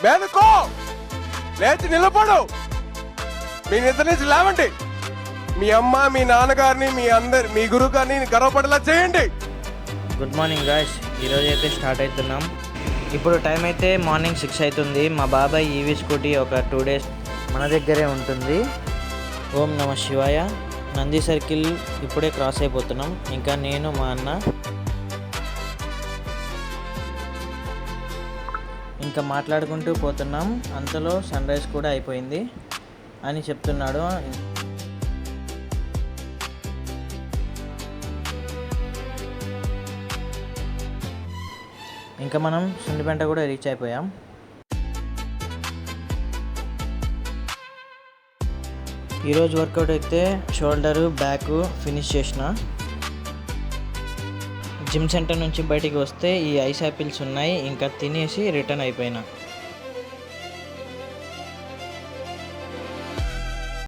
మేలుకో, లేచి నిలబడు. మీ నిద్ర నుంచి లేవండి. మీ అమ్మ, మీ నాన్నగారిని, మీ గురువు గారిని గర్వపడేలా చేయండి. Good morning guys. ఈరోజు అయితే స్టార్ట్ అవుతున్నాం. ఇప్పుడు టైం అయితే మార్నింగ్ 6 అవుతుంది. మా బాబాయ్ ఈవీ స్కూటీ ఒక 2 days మన దగ్గరే ఉంటుంది. ఓం నమ శివాయ. నంది సర్కిల్ ఇప్పుడే క్రాస్ అయిపోతున్నాం. ఇంకా నేను మా అన్న ఇంకా మాట్లాడుకుంటూ పోతున్నాం. అంతలో సన్ రైజ్ కూడా అయిపోయింది అని చెప్తున్నాడు. ఇంకా మనం సుండిపెంట కూడా రీచ్ అయిపోయాం. ఈరోజు వర్కౌట్ అయితే షోల్డరు, బ్యాక్ ఫినిష్ చేసిన. జిమ్ సెంటర్ నుంచి బయటికి వస్తే ఈ ఐస్ యాపిల్స్ ఉన్నాయి. ఇంకా తినేసి రిటర్న్ అయిపోయినా.